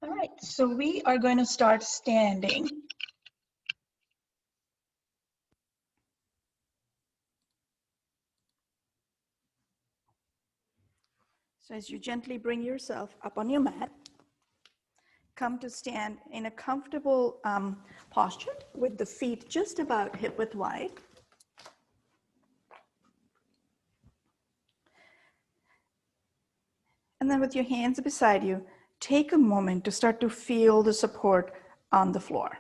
All right, so we are going to start standing. So as you gently bring yourself up on your mat, come to stand in a comfortable posture with the feet just about hip width wide. And then with your hands beside you, take a moment to start to feel the support on the floor.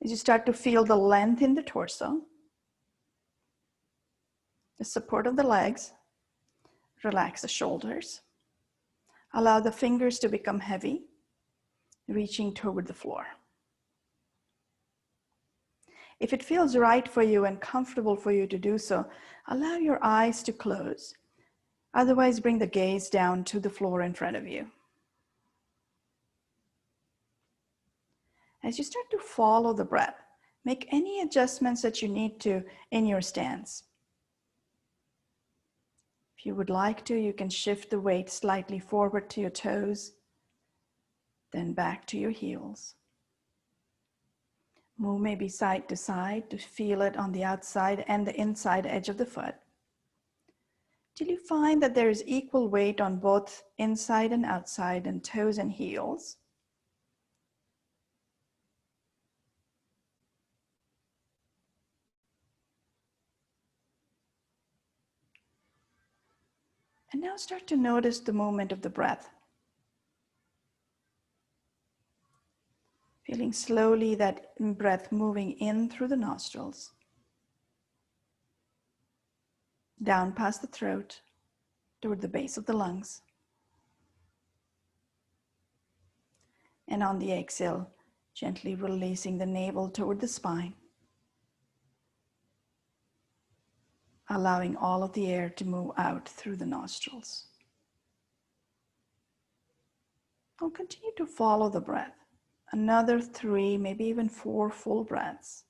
As you start to feel the length in the torso, the support of the legs, relax the shoulders. Allow the fingers to become heavy, reaching toward the floor. If it feels right for you and comfortable for you to do so, allow your eyes to close. Otherwise, bring the gaze down to the floor in front of you. As you start to follow the breath, make any adjustments that you need to in your stance. If you would like to, you can shift the weight slightly forward to your toes, then back to your heels. Move maybe side to side to feel it on the outside and the inside edge of the foot, till you find that there is equal weight on both inside and outside and toes and heels. And now start to notice the movement of the breath. Feeling slowly that breath moving in through the nostrils, down past the throat, toward the base of the lungs. And on the exhale, gently releasing the navel toward the spine, allowing all of the air to move out through the nostrils. Now continue to follow the breath. Another 3, maybe even 4 full breaths.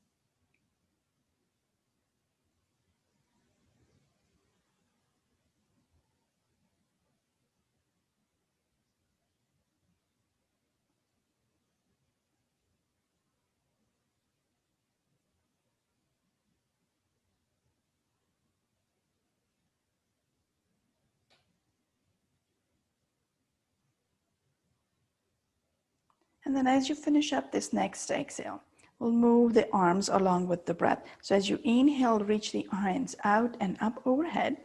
And then as you finish up this next exhale, we'll move the arms along with the breath. So as you inhale, reach the hands out and up overhead.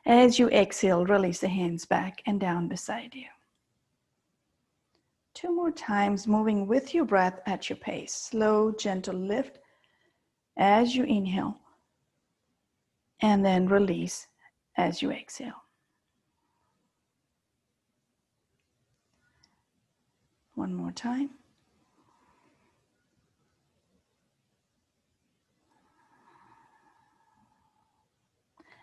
As you exhale, release the hands back and down beside you. 2 more times, moving with your breath at your pace. Slow, gentle lift as you inhale, and then release as you exhale. One more time.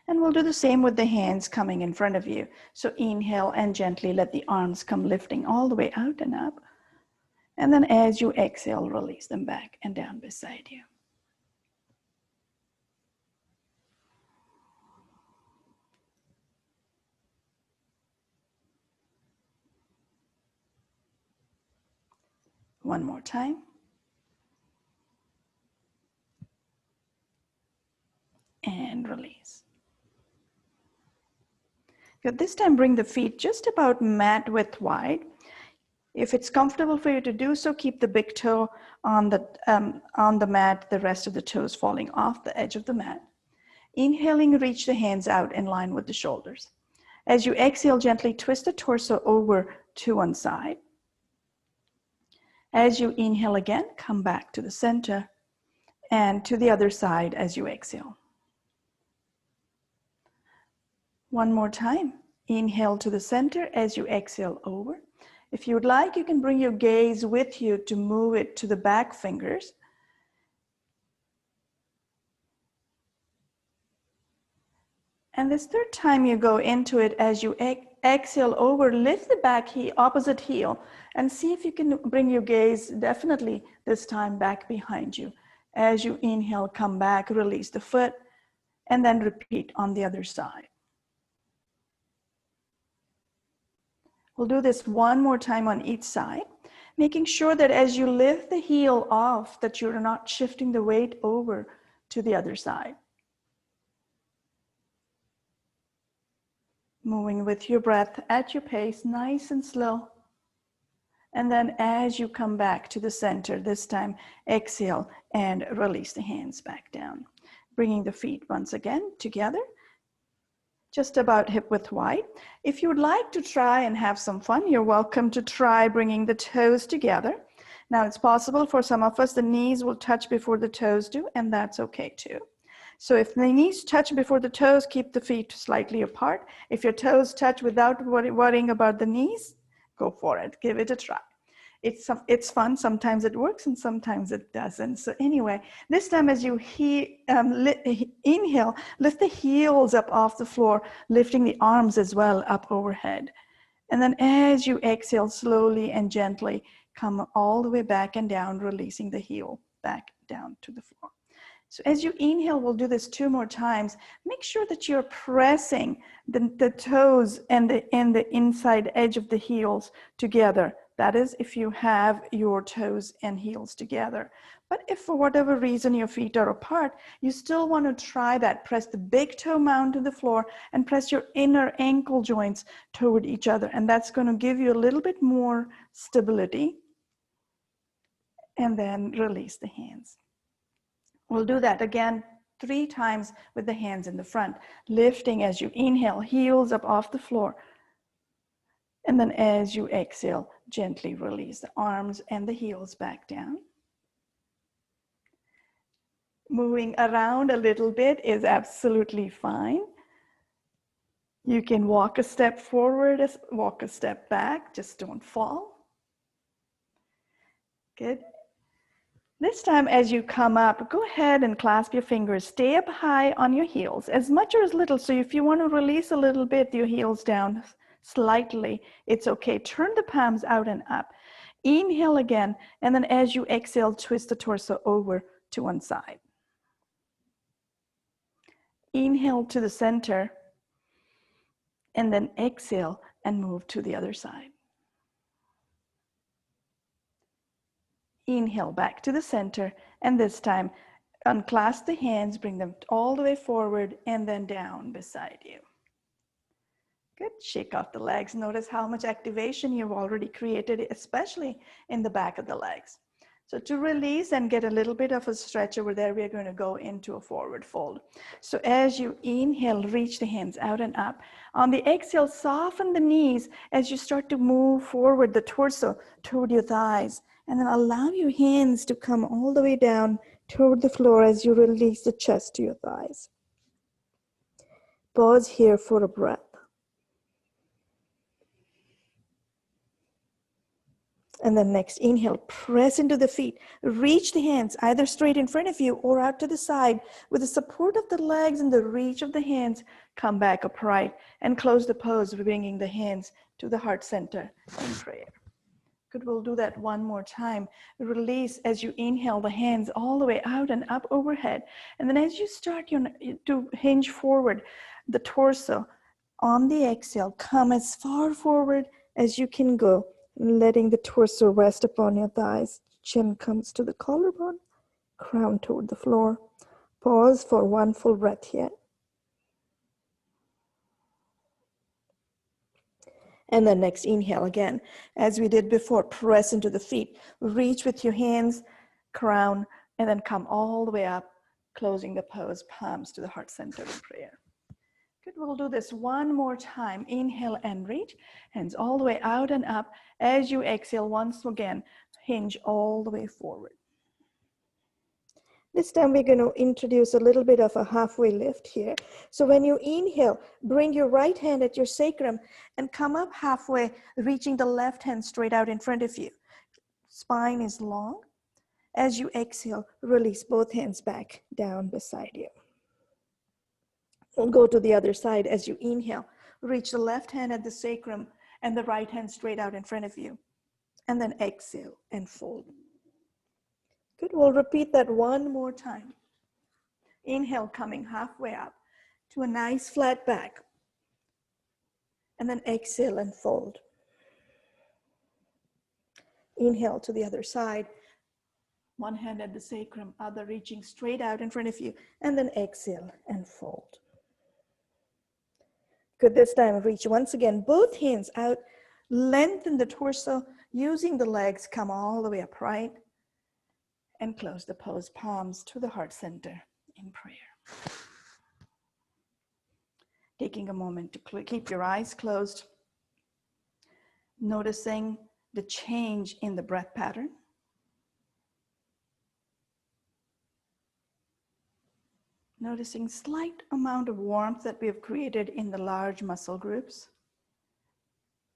And we'll do the same with the hands coming in front of you. So inhale and gently let the arms come lifting all the way out and up. And then as you exhale, release them back and down beside you. One more time. And release. Good. This time, bring the feet just about mat width wide. If it's comfortable for you to do so, keep the big toe on the mat, the rest of the toes falling off the edge of the mat. Inhaling, reach the hands out in line with the shoulders. As you exhale, gently twist the torso over to one side. As you inhale again, come back to the center and to the other side as you exhale. One more time. Inhale to the center as you exhale over. If you would like, you can bring your gaze with you to move it to the back fingers. And this third time you go into it, as you exhale over, lift the back heel, opposite heel, and see if you can bring your gaze definitely this time back behind you. As you inhale, come back, release the foot, and then repeat on the other side. We'll do this one more time on each side, making sure that as you lift the heel off, that you're not shifting the weight over to the other side. Moving with your breath at your pace, nice and slow. And then as you come back to the center, this time exhale and release the hands back down. Bringing the feet once again together, just about hip width wide. If you would like to try and have some fun, you're welcome to try bringing the toes together. Now it's possible for some of us, the knees will touch before the toes do, and that's okay too. So if the knees touch before the toes, keep the feet slightly apart. If your toes touch without worrying about the knees, go for it, give it a try. It's fun, sometimes it works and sometimes it doesn't. So anyway, this time as you inhale, lift the heels up off the floor, lifting the arms as well up overhead. And then as you exhale, slowly and gently come all the way back and down, releasing the heel back down to the floor. So as you inhale, we'll do this 2 more times. Make sure that you're pressing the toes and the inside edge of the heels together. That is, if you have your toes and heels together. But if for whatever reason your feet are apart, you still want to try that. Press the big toe mound to the floor and press your inner ankle joints toward each other. And that's going to give you a little bit more stability. And then release the hands. We'll do that again 3 times with the hands in the front, lifting as you inhale, heels up off the floor. And then as you exhale, gently release the arms and the heels back down. Moving around a little bit is absolutely fine. You can walk a step forward, walk a step back, just don't fall. Good. This time as you come up, go ahead and clasp your fingers. Stay up high on your heels, as much or as little. So if you want to release a little bit, your heels down slightly, it's okay. Turn the palms out and up. Inhale again, and then as you exhale, twist the torso over to one side. Inhale to the center, and then exhale and move to the other side. Inhale back to the center, and this time unclasp the hands, bring them all the way forward and then down beside you. Good. Shake off the legs. Notice how much activation you've already created, especially in the back of the legs. So to release and get a little bit of a stretch over there, we're going to go into a forward fold. So as you inhale, reach the hands out and up. On the exhale, soften the knees as you start to move forward, the torso toward your thighs. And then allow your hands to come all the way down toward the floor as you release the chest to your thighs. Pause here for a breath. And then next, inhale, press into the feet. Reach the hands either straight in front of you or out to the side. With the support of the legs and the reach of the hands, come back upright and close the pose, bringing the hands to the heart center in prayer. Good, we'll do that one more time. Release as you inhale the hands all the way out and up overhead. And then as you start to hinge forward, the torso on the exhale, come as far forward as you can go, letting the torso rest upon your thighs. Chin comes to the collarbone, crown toward the floor. Pause for one full breath here. And then next, inhale again. As we did before, press into the feet. Reach with your hands, crown, and then come all the way up, closing the pose, palms to the heart center in prayer. Good, we'll do this one more time. Inhale and reach, hands all the way out and up. As you exhale, once again, hinge all the way forward. This time we're going to introduce a little bit of a halfway lift here. So when you inhale, bring your right hand at your sacrum and come up halfway, reaching the left hand straight out in front of you. Spine is long. As you exhale, release both hands back down beside you. We'll go to the other side. As you inhale, reach the left hand at the sacrum and the right hand straight out in front of you. And then exhale and fold. Good, we'll repeat that one more time. Inhale, coming halfway up to a nice flat back. And then exhale and fold. Inhale to the other side. One hand at the sacrum, other reaching straight out in front of you. And then exhale and fold. Good, this time reach once again, both hands out, lengthen the torso, using the legs, come all the way upright, and close the pose, palms to the heart center in prayer. Taking a moment to keep your eyes closed, noticing the change in the breath pattern. Noticing slight amount of warmth that we have created in the large muscle groups,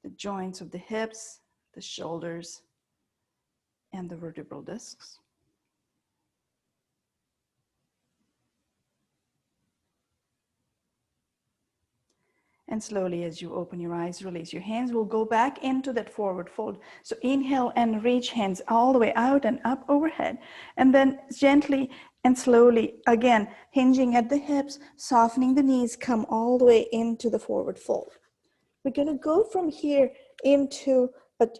the joints of the hips, the shoulders, and the vertebral discs. And slowly, as you open your eyes, release your hands. We'll go back into that forward fold. So inhale and reach hands all the way out and up overhead. And then gently and slowly, again, hinging at the hips, softening the knees, come all the way into the forward fold. We're going to go from here into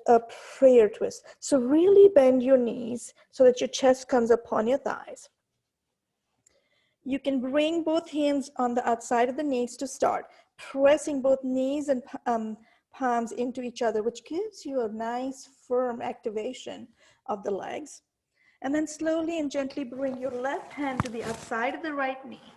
a prayer twist. So really bend your knees so that your chest comes upon your thighs. You can bring both hands on the outside of the knees to start, pressing both knees and palms into each other, which gives you a nice firm activation of the legs. And then slowly and gently bring your left hand to the outside of the right knee.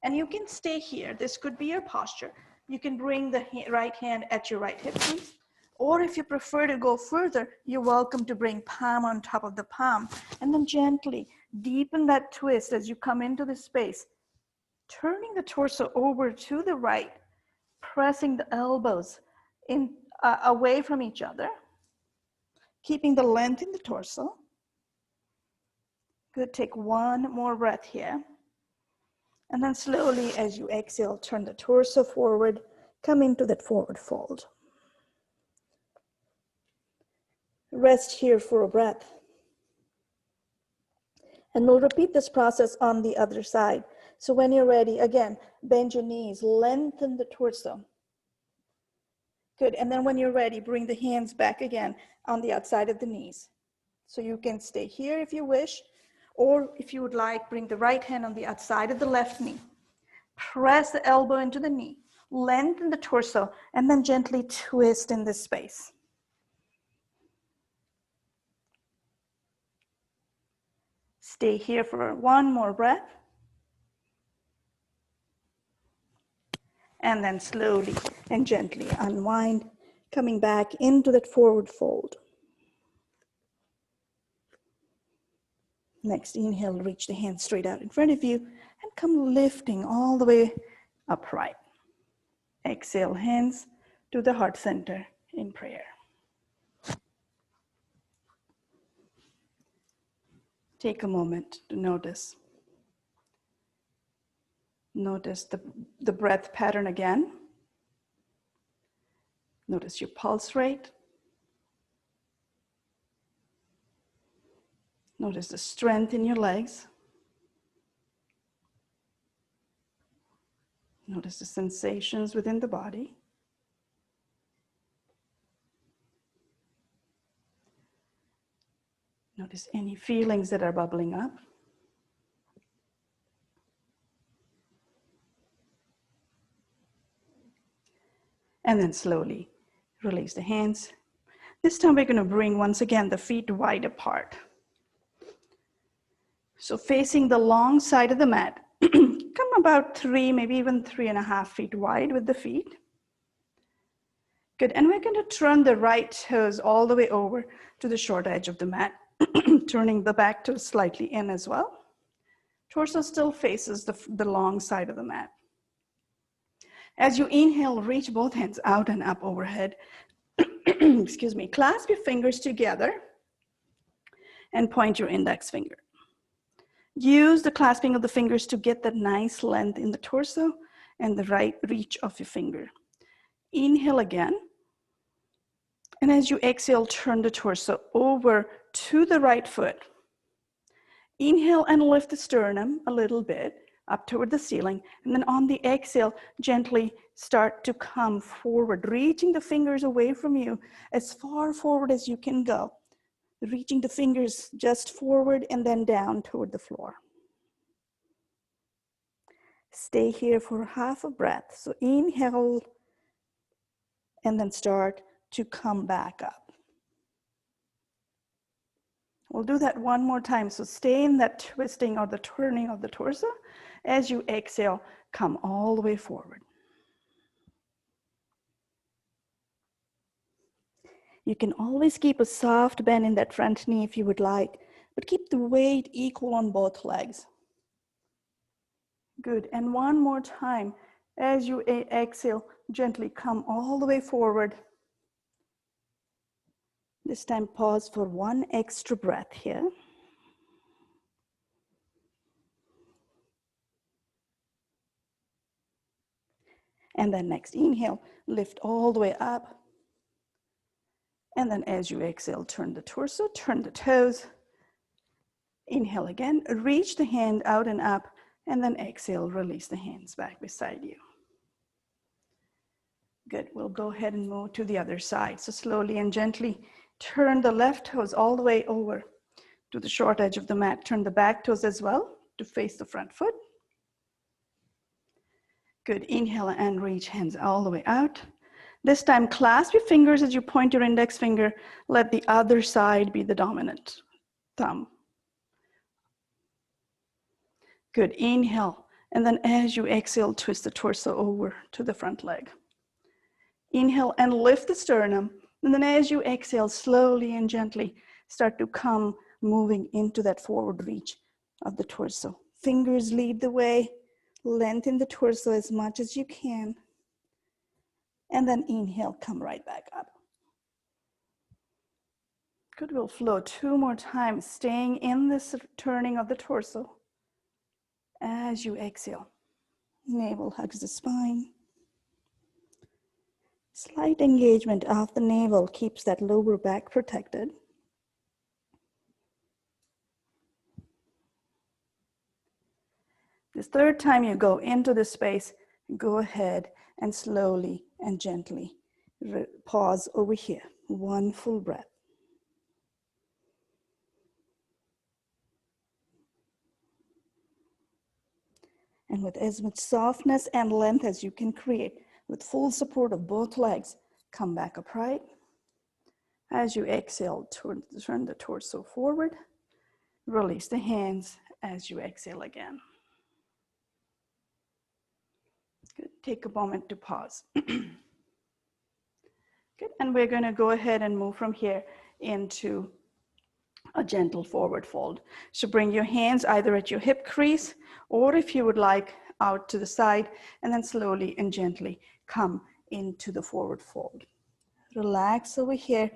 And you can stay here. This could be your posture. You can bring the right hand at your right hip crease. Or if you prefer to go further, you're welcome to bring palm on top of the palm. And then gently deepen that twist as you come into the space, turning the torso over to the right, pressing the elbows in away from each other, keeping the length in the torso. Good, take one more breath here. And then slowly, as you exhale, turn the torso forward, come into that forward fold. Rest here for a breath. And we'll repeat this process on the other side. So when you're ready, again, bend your knees, lengthen the torso. Good, and then when you're ready, bring the hands back again on the outside of the knees. So you can stay here if you wish, or if you would like, bring the right hand on the outside of the left knee. Press the elbow into the knee, lengthen the torso, and then gently twist in this space. Stay here for one more breath. And then slowly and gently unwind, coming back into that forward fold. Next, inhale, reach the hands straight out in front of you and come lifting all the way upright. Exhale, hands to the heart center in prayer. Take a moment to notice. Notice the breath pattern again. Notice your pulse rate. Notice the strength in your legs. Notice the sensations within the body. Notice any feelings that are bubbling up. And then slowly release the hands. This time we're going to bring once again the feet wide apart. So facing the long side of the mat, come about 3, maybe even 3.5 feet wide with the feet. Good, and we're going to turn the right toes all the way over to the short edge of the mat, turning the back toes slightly in as well. Torso still faces the long side of the mat. As you inhale, reach both hands out and up overhead. Excuse me, clasp your fingers together and point your index finger. Use the clasping of the fingers to get that nice length in the torso and the right reach of your finger. Inhale again. And as you exhale, turn the torso over to the right foot. Inhale and lift the sternum a little bit. up toward the ceiling. And then on the exhale, gently start to come forward, reaching the fingers away from you as far forward as you can go. Reaching the fingers just forward and then down toward the floor. Stay here for half a breath. So inhale and then start to come back up. We'll do that one more time. So stay in that twisting or the turning of the torso. As you exhale, come all the way forward. You can always keep a soft bend in that front knee if you would like, but keep the weight equal on both legs. Good, and one more time. As you exhale, gently come all the way forward. This time pause for one extra breath here. And then next inhale, lift all the way up. And then as you exhale, turn the torso, turn the toes. Inhale again, reach the hand out and up, and then exhale, release the hands back beside you. Good, we'll go ahead and move to the other side. So slowly and gently turn the left toes all the way over to the short edge of the mat. Turn the back toes as well to face the front foot. Good, inhale and reach hands all the way out. This time clasp your fingers as you point your index finger. Let the other side be the dominant thumb. Good, inhale. And then as you exhale, twist the torso over to the front leg. Inhale and lift the sternum. And then as you exhale, slowly and gently start to come moving into that forward reach of the torso. Fingers lead the way. Lengthen the torso as much as you can. And then inhale, come right back up. Good, we'll flow two more times, staying in this turning of the torso. As you exhale, navel hugs the spine. Slight engagement of the navel keeps that lower back protected. This third time you go into this space, go ahead and slowly and gently pause over here. One full breath. And with as much softness and length as you can create, with full support of both legs, come back upright. As you exhale, turn the torso forward. Release the hands as you exhale again. Good. Take a moment to pause. Good. And we're going to go ahead and move from here into a gentle forward fold. So bring your hands either at your hip crease or if you would like out to the side, and then slowly and gently come into the forward fold. Relax over here,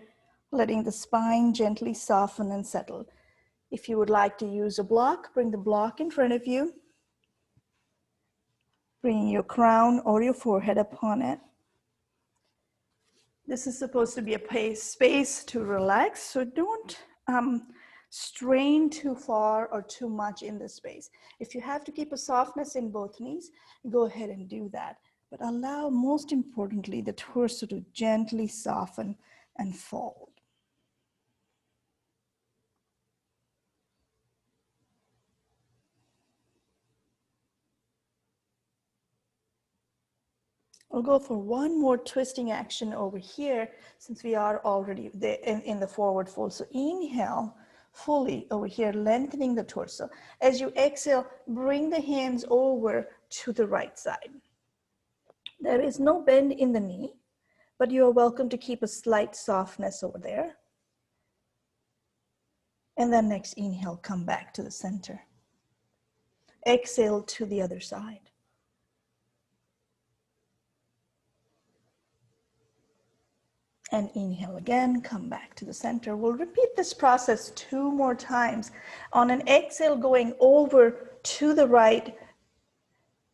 letting the spine gently soften and settle. If you would like to use a block, bring the block in front of you. Bring your crown or your forehead upon it. This is supposed to be a space to relax, so don't strain too far or too much in this space. If you have to keep a softness in both knees, go ahead and do that. But allow, most importantly, the torso to gently soften and fold. We'll go for one more twisting action over here since we are already there in the forward fold. So inhale fully over here, lengthening the torso. As you exhale, bring the hands over to the right side. There is no bend in the knee, but you are welcome to keep a slight softness over there. And then next inhale, come back to the center. Exhale to the other side. And inhale again, come back to the center. We'll repeat this process 2 more times. On an exhale, going over to the right.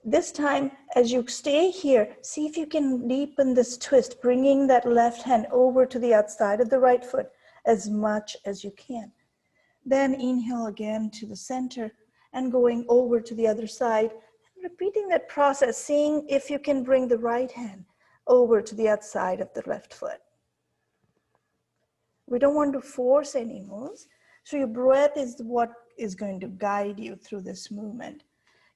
This time, as you stay here, see if you can deepen this twist, bringing that left hand over to the outside of the right foot as much as you can. Then inhale again to the center and going over to the other side. Repeating that process, seeing if you can bring the right hand over to the outside of the left foot. We don't want to force any moves. So your breath is what is going to guide you through this movement.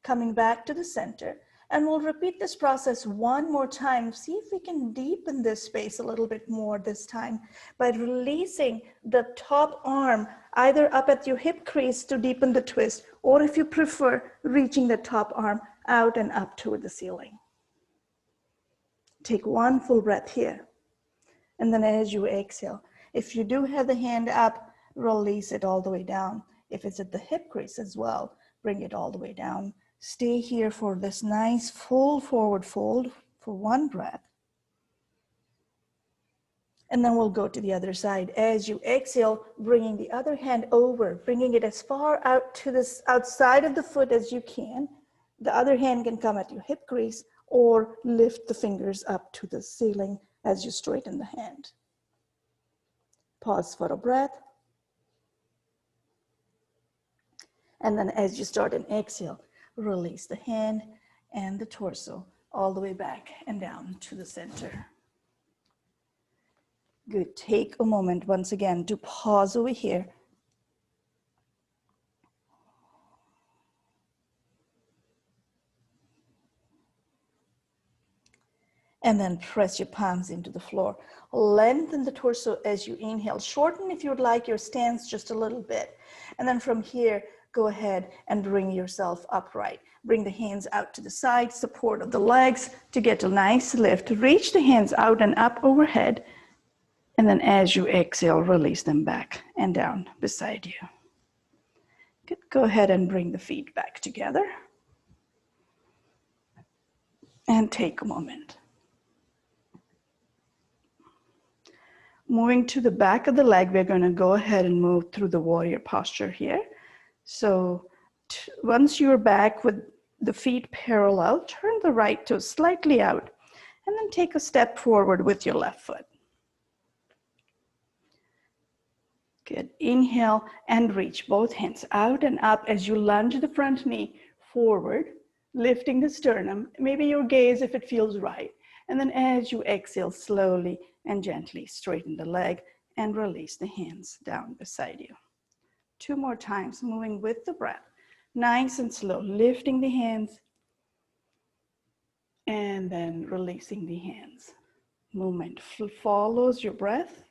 Coming back to the center, and we'll repeat this process one more time. See if we can deepen this space a little bit more this time by releasing the top arm either up at your hip crease to deepen the twist, or if you prefer, reaching the top arm out and up toward the ceiling. Take one full breath here. And then as you exhale, if you do have the hand up, release it all the way down. If it's at the hip crease as well, bring it all the way down. Stay here for this nice full forward fold for one breath. And then we'll go to the other side. As you exhale, bringing the other hand over, bringing it as far out to the outside of the foot as you can. The other hand can come at your hip crease or lift the fingers up to the ceiling as you straighten the hand. Pause for a breath. And then as you start an exhale, release the hand and the torso all the way back and down to the center. Good. Take a moment once again to pause over here. And then press your palms into the floor. Lengthen the torso as you inhale. Shorten if you would like your stance just a little bit. And then from here, go ahead and bring yourself upright. Bring the hands out to the side, support of the legs to get a nice lift. Reach the hands out and up overhead. And then as you exhale, release them back and down beside you. Good. Go ahead and bring the feet back together. And take a moment. Moving to the back of the leg, we're going to go ahead and move through the warrior posture here. So once you're back with the feet parallel, turn the right toe slightly out, and then take a step forward with your left foot. Good. Inhale and reach both hands out and up as you lunge the front knee forward, lifting the sternum, maybe your gaze if it feels right. And then as you exhale, slowly and gently straighten the leg and release the hands down beside you. 2 more times, moving with the breath. Nice and slow, lifting the hands and then releasing the hands. Movement follows your breath.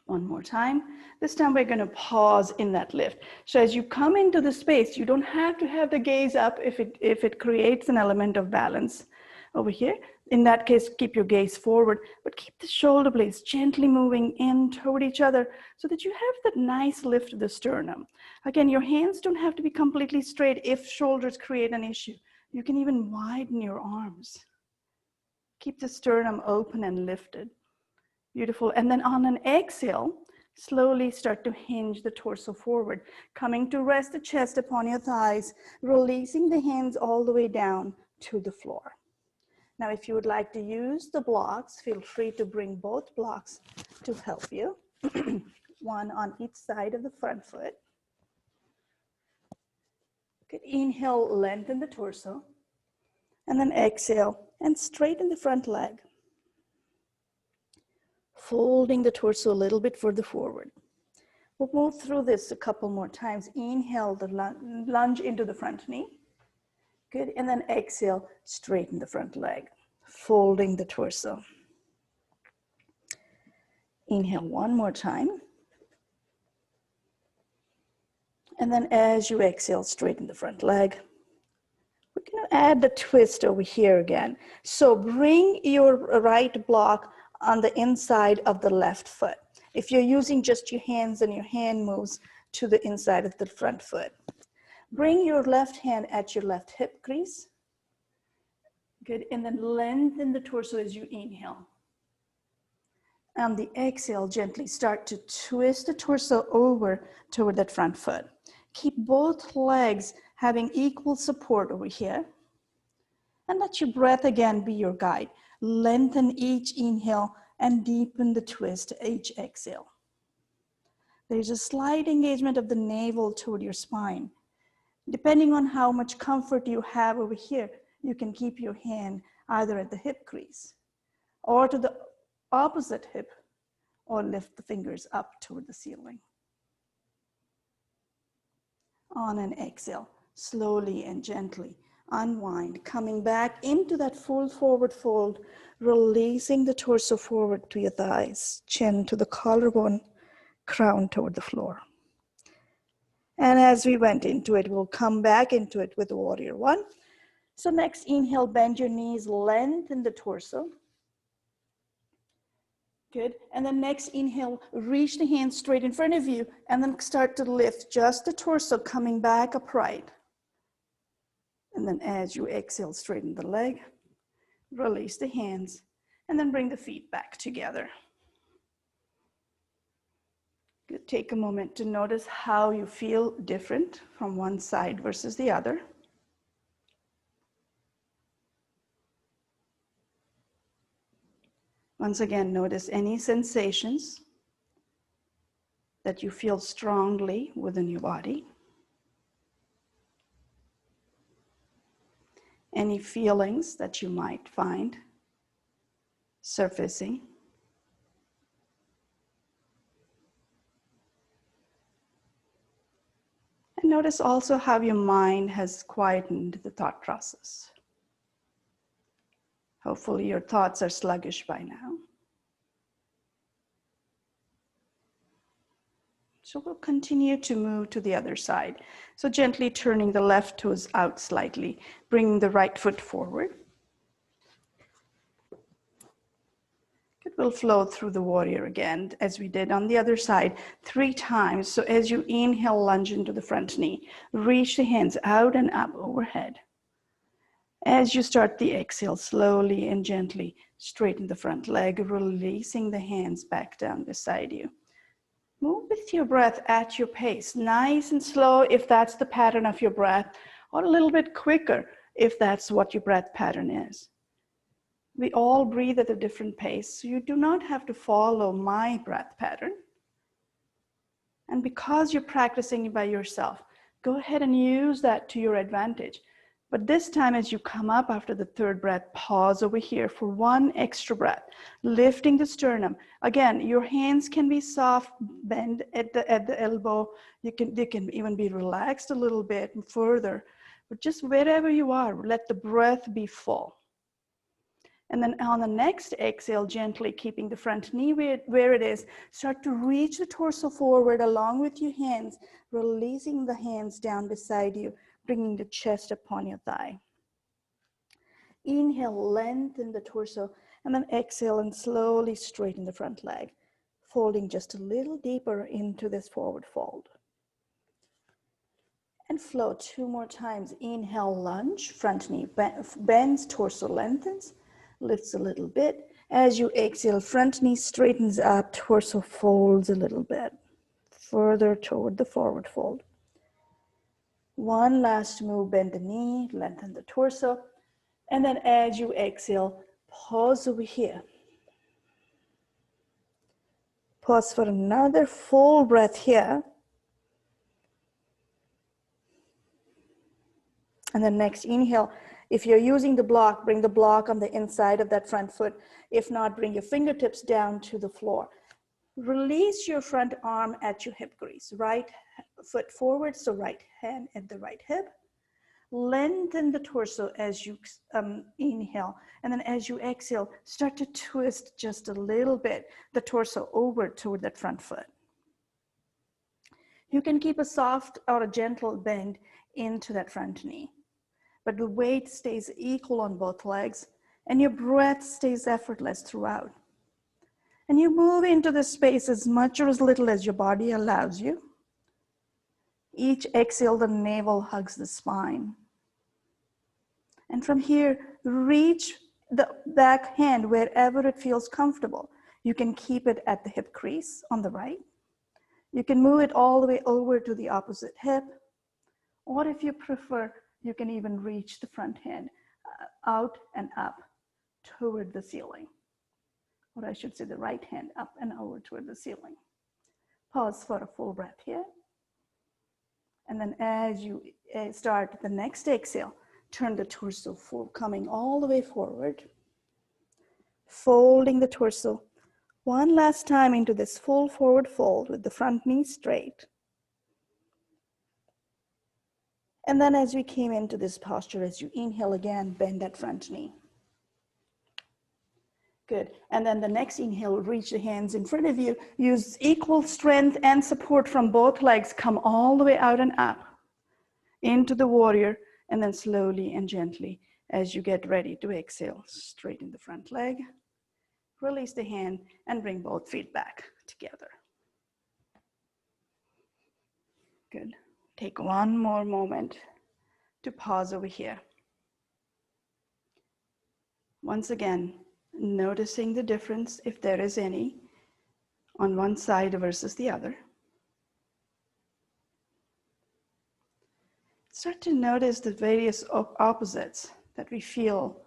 1 more time. This time we're going to pause in that lift. So as you come into the space, you don't have to have the gaze up if it creates an element of balance over here. In that case, keep your gaze forward, but keep the shoulder blades gently moving in toward each other so that you have that nice lift of the sternum. Again, your hands don't have to be completely straight if shoulders create an issue. You can even widen your arms. Keep the sternum open and lifted. Beautiful. And then on an exhale, slowly start to hinge the torso forward, coming to rest the chest upon your thighs, releasing the hands all the way down to the floor. Now, if you would like to use the blocks, feel free to bring both blocks to help you. One on each side of the front foot. Good. Inhale, lengthen the torso. And then exhale and straighten the front leg. Folding the torso a little bit further forward. We'll move through this a couple more times. Inhale, the lunge into the front knee. Good, and then exhale, straighten the front leg, folding the torso. Inhale 1 more time. And then as you exhale, straighten the front leg. We're going to add the twist over here again. So bring your right block on the inside of the left foot. If you're using just your hands and your hand moves to the inside of the front foot. Bring your left hand at your left hip crease. Good, and then lengthen the torso as you inhale. On the exhale, gently start to twist the torso over toward that front foot. Keep both legs having equal support over here. And let your breath again be your guide. Lengthen each inhale and deepen the twist each exhale. There's a slight engagement of the navel toward your spine. Depending on how much comfort you have over here, you can keep your hand either at the hip crease or to the opposite hip, or lift the fingers up toward the ceiling. On an exhale, slowly and gently unwind, coming back into that full forward fold, releasing the torso forward to your thighs, chin to the collarbone, crown toward the floor. And as we went into it, we'll come back into it with warrior one. So next, inhale, bend your knees, lengthen the torso. Good. And then next, inhale, reach the hands straight in front of you, and then start to lift just the torso, coming back upright. And then as you exhale, straighten the leg, release the hands, and then bring the feet back together. Good. Take a moment to notice how you feel different from one side versus the other. Once again, notice any sensations that you feel strongly within your body. Any feelings that you might find surfacing. And notice also how your mind has quietened the thought process. Hopefully your thoughts are sluggish by now. So we'll continue to move to the other side. So gently turning the left toes out slightly, bringing the right foot forward. It will flow through the warrior again, as we did on the other side, 3 times. So as you inhale, lunge into the front knee, reach the hands out and up overhead. As you start the exhale, slowly and gently straighten the front leg, releasing the hands back down beside you. Move with your breath at your pace, nice and slow if that's the pattern of your breath, or a little bit quicker if that's what your breath pattern is. We all breathe at a different pace, so you do not have to follow my breath pattern. And because you're practicing by yourself, go ahead and use that to your advantage. But this time, as you come up after the 3rd breath, pause over here for 1 extra breath, lifting the sternum. Again, your hands can be soft, bend at the elbow. They can even be relaxed a little bit further, but just wherever you are, let the breath be full. And then on the next exhale, gently keeping the front knee where it is, start to reach the torso forward along with your hands, releasing the hands down beside you, bringing the chest upon your thigh. Inhale, lengthen the torso, and then exhale and slowly straighten the front leg, folding just a little deeper into this forward fold. And flow 2 more times. Inhale, lunge, front knee bends, torso lengthens, lifts a little bit. As you exhale, front knee straightens up, torso folds a little bit, further toward the forward fold. 1 last move, bend the knee, lengthen the torso. And then as you exhale, pause over here. Pause for another full breath here. And then next, inhale. If you're using the block, bring the block on the inside of that front foot. If not, bring your fingertips down to the floor. Release your front arm at your hip crease. Right foot forward, so right hand at the right hip. Lengthen the torso as you inhale. And then as you exhale, start to twist just a little bit the torso over toward that front foot. You can keep a soft or a gentle bend into that front knee, but the weight stays equal on both legs and your breath stays effortless throughout. And you move into the space as much or as little as your body allows you. Each exhale, the navel hugs the spine. And from here, reach the back hand wherever it feels comfortable. You can keep it at the hip crease on the right. You can move it all the way over to the opposite hip. Or if you prefer, you can even reach the front hand out and up toward the ceiling. Or I should say the right hand up and over toward the ceiling. Pause for a full breath here. And then as you start the next exhale, turn the torso full, coming all the way forward. Folding the torso one last time into this full forward fold with the front knee straight. And then as we came into this posture, as you inhale again, bend that front knee. Good. And then the next inhale, reach the hands in front of you. Use equal strength and support from both legs. Come all the way out and up into the warrior, and then slowly and gently, as you get ready to exhale, straighten the front leg, release the hand, and bring both feet back together. Good. Take one more moment to pause over here. Once again, noticing the difference, if there is any, on one side versus the other. Start to notice the various opposites that we feel.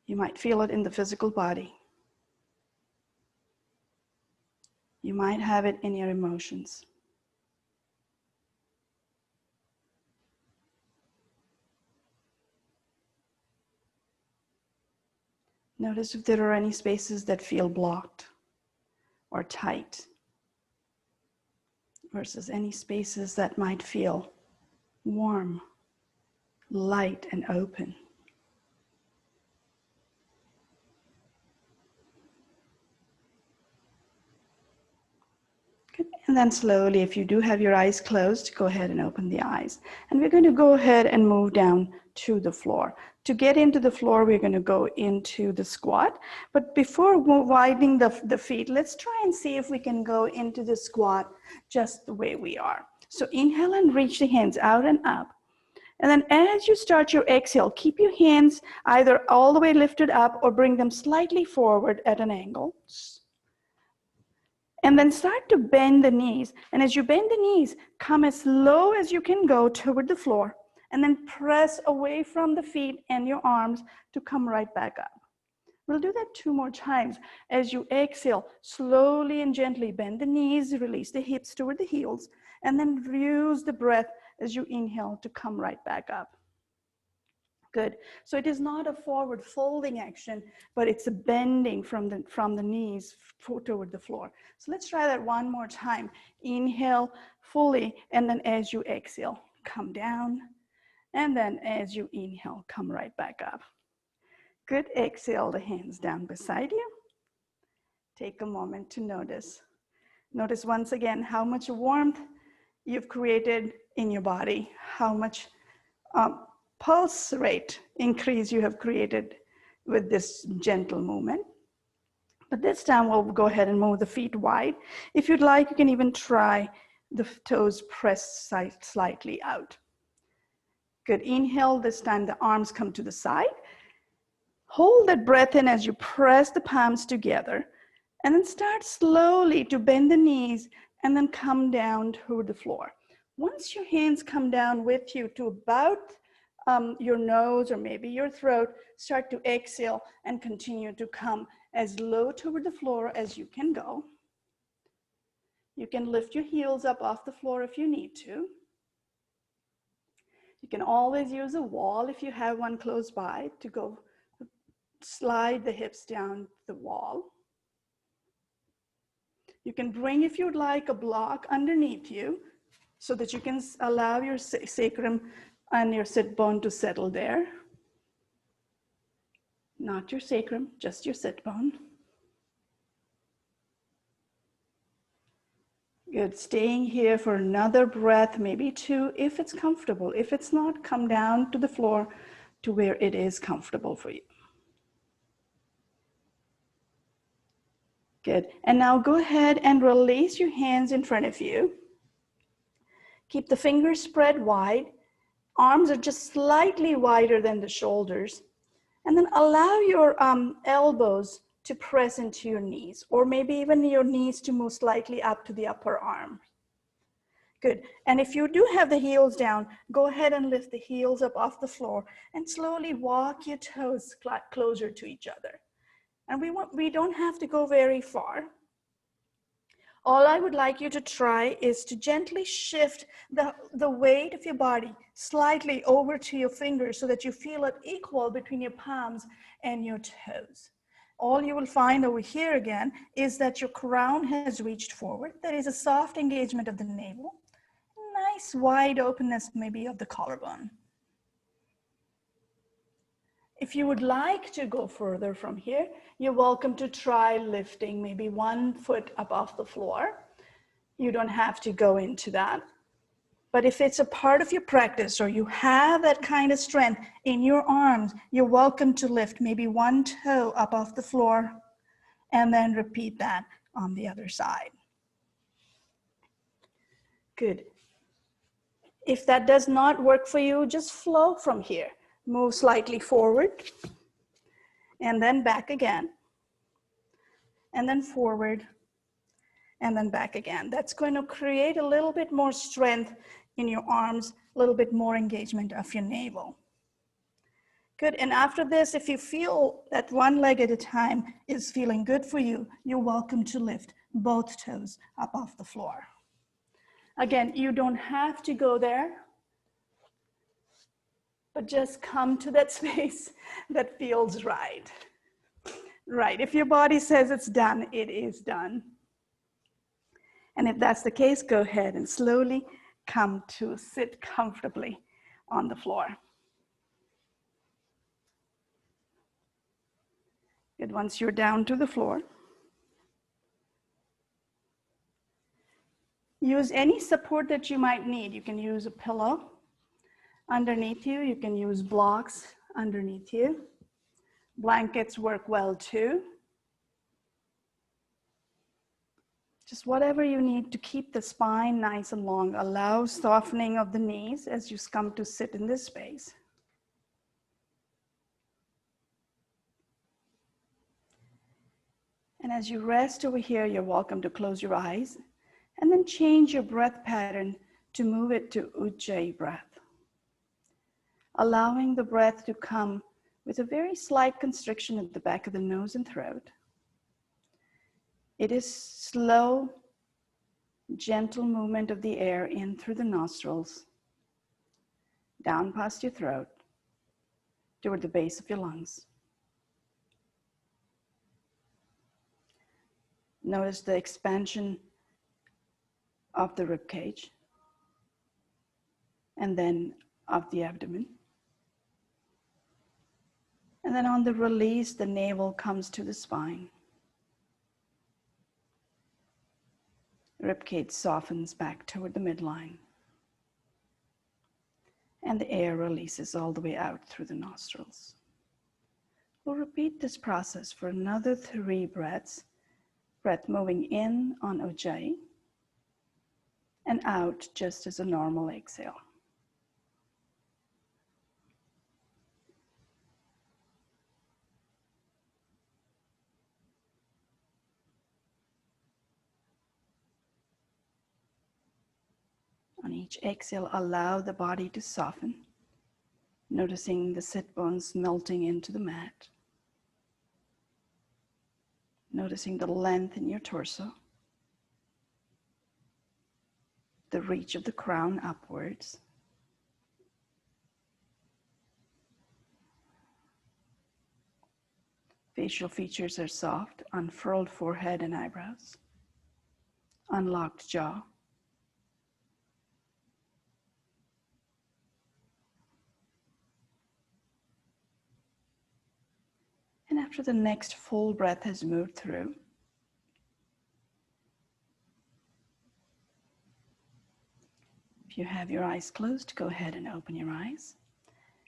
You might feel it in the physical body. You might have it in your emotions. Notice if there are any spaces that feel blocked or tight versus any spaces that might feel warm, light, and open. Good. And then slowly, if you do have your eyes closed, go ahead and open the eyes. And we're going to go ahead and move down to the floor. To get into the floor, we're going to go into the squat. But before widening the feet, let's try and see if we can go into the squat just the way we are. So inhale and reach the hands out and up. And then as you start your exhale, keep your hands either all the way lifted up or bring them slightly forward at an angle. And then start to bend the knees. And as you bend the knees, come as low as you can go toward the floor. And then press away from the feet and your arms to come right back up. We'll do that 2 more times. As you exhale, slowly and gently bend the knees, release the hips toward the heels, and then use the breath as you inhale to come right back up. Good. So it is not a forward folding action, but it's a bending from the knees toward the floor. So let's try that 1 more time. Inhale fully, and then as you exhale, come down. And then as you inhale, come right back up. Good. Exhale the hands down beside you. Take a moment to notice. Notice once again how much warmth you've created in your body, how much pulse rate increase you have created with this gentle movement. But this time we'll go ahead and move the feet wide. If you'd like, you can even try the toes pressed slightly out. Good. Inhale. This time the arms come to the side. Hold that breath in as you press the palms together. And then start slowly to bend the knees and then come down toward the floor. Once your hands come down with you to about your nose or maybe your throat, start to exhale and continue to come as low toward the floor as you can go. You can lift your heels up off the floor if you need to. You can always use a wall if you have one close by to go slide the hips down the wall. You can bring, if you'd like, a block underneath you so that you can allow your sacrum and your sit bone to settle there. Not your sacrum, just your sit bone. Good. Staying here for another breath, maybe 2, if it's comfortable. If it's not, come down to the floor to where it is comfortable for you. Good. And now go ahead and release your hands in front of you. Keep the fingers spread wide. Arms are just slightly wider than the shoulders. And then allow your elbows to press into your knees, or maybe even your knees to move slightly up to the upper arm. Good. And if you do have the heels down, go ahead and lift the heels up off the floor and slowly walk your toes closer to each other. And we don't have to go very far. All I would like you to try is to gently shift the weight of your body slightly over to your fingers so that you feel it equal between your palms and your toes. All you will find over here again is that your crown has reached forward. There is a soft engagement of the navel, nice wide openness maybe of the collarbone. If you would like to go further from here, you're welcome to try lifting maybe 1 foot up off the floor. You don't have to go into that. But if it's a part of your practice or you have that kind of strength in your arms, you're welcome to lift maybe 1 toe up off the floor and then repeat that on the other side. Good. If that does not work for you, just flow from here. Move slightly forward and then back again, and then forward and then back again. That's going to create a little bit more strength in your arms, a little bit more engagement of your navel. Good, and after this, if you feel that one leg at a time is feeling good for you, you're welcome to lift both toes up off the floor. Again, you don't have to go there, but just come to that space that feels right. Right, if your body says it's done, it is done. And if that's the case, go ahead and slowly come to sit comfortably on the floor. Good, once you're down to the floor, use any support that you might need. You can use a pillow underneath you. You can use blocks underneath you. Blankets work well too. Just whatever you need to keep the spine nice and long. Allow softening of the knees as you come to sit in this space. And as you rest over here, you're welcome to close your eyes and then change your breath pattern to move it to Ujjayi breath. Allowing the breath to come with a very slight constriction at the back of the nose and throat. It is slow, gentle movement of the air in through the nostrils, down past your throat, toward the base of your lungs. Notice the expansion of the rib cage and then of the abdomen. And then on the release, the navel comes to the spine. Ribcage softens back toward the midline. And the air releases all the way out through the nostrils. We'll repeat this process for another 3 breaths. Breath moving in on Ujjayi and out just as a normal exhale. On each exhale, allow the body to soften, noticing the sit bones melting into the mat. Noticing the length in your torso, the reach of the crown upwards. Facial features are soft, unfurled forehead and eyebrows, unlocked jaw. And after the next full breath has moved through, if you have your eyes closed, go ahead and open your eyes.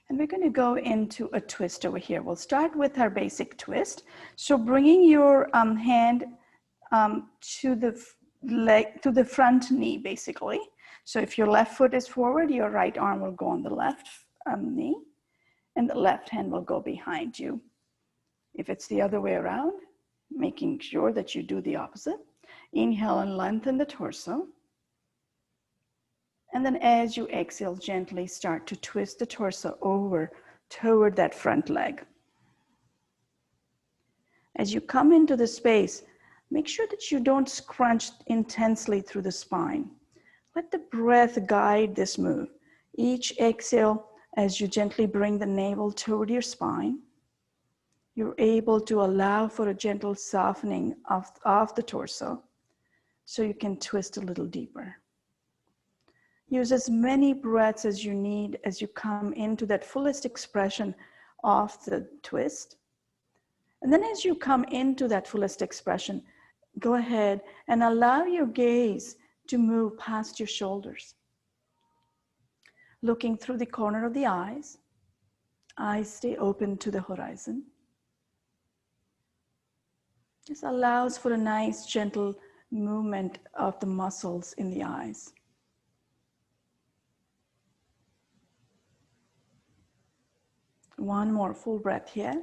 And we're going to go into a twist over here. We'll start with our basic twist. So bringing your hand to the front knee, basically. So if your left foot is forward, your right arm will go on the left knee, and the left hand will go behind you. If it's the other way around, making sure that you do the opposite. Inhale and lengthen the torso. And then as you exhale, gently start to twist the torso over toward that front leg. As you come into the space, Make sure that you don't scrunch intensely through the spine. Let the breath guide this move. Each exhale, as you gently bring the navel toward your spine, you're able to allow for a gentle softening of the torso so you can twist a little deeper. Use as many breaths as you need as you come into that fullest expression of the twist. And then as you come into that fullest expression, go ahead and allow your gaze to move past your shoulders. Looking through the corner of the eyes, eyes stay open to the horizon. This allows for a nice gentle movement of the muscles in the eyes. One more full breath here.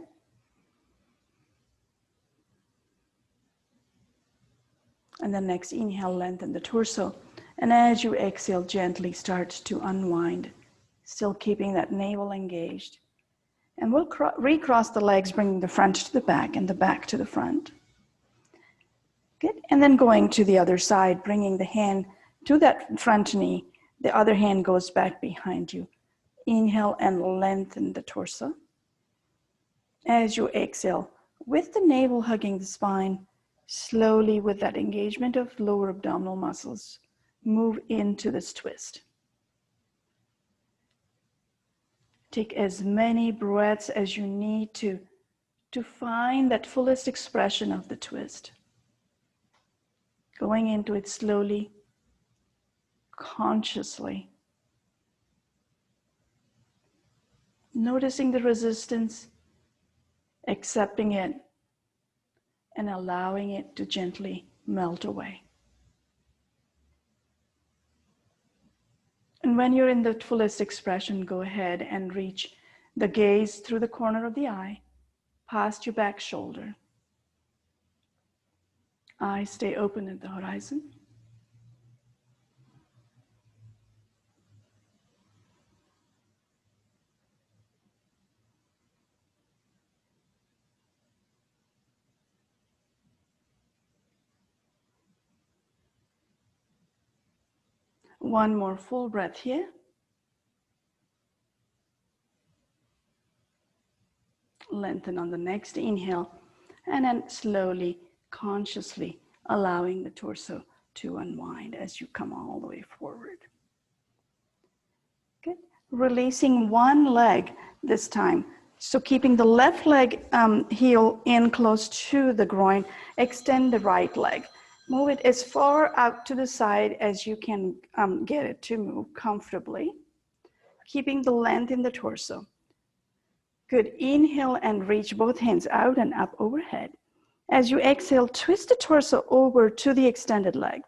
And then next inhale, lengthen the torso. And as you exhale, gently start to unwind, still keeping that navel engaged. And we'll recross the legs, bringing the front to the back and the back to the front. Good. And then going to the other side, bringing the hand to that front knee. The other hand goes back behind you. Inhale and lengthen the torso. As you exhale, with the navel hugging the spine, slowly with that engagement of lower abdominal muscles, move into this twist. Take as many breaths as you need to find that fullest expression of the twist. Going into it slowly, consciously. Noticing the resistance, accepting it, and allowing it to gently melt away. And when you're in the fullest expression, go ahead and reach the gaze through the corner of the eye, past your back shoulder. Eyes stay open at the horizon. One more full breath here. Lengthen on the next inhale, and then slowly, consciously allowing the torso to unwind as you come all the way forward. Good. Releasing one leg this time. So keeping the left leg heel in close to the groin, extend the right leg. Move it as far out to the side as you can get it to move comfortably, keeping the length in the torso. Good. Inhale and reach both hands out and up overhead. As you exhale, twist the torso over to the extended leg.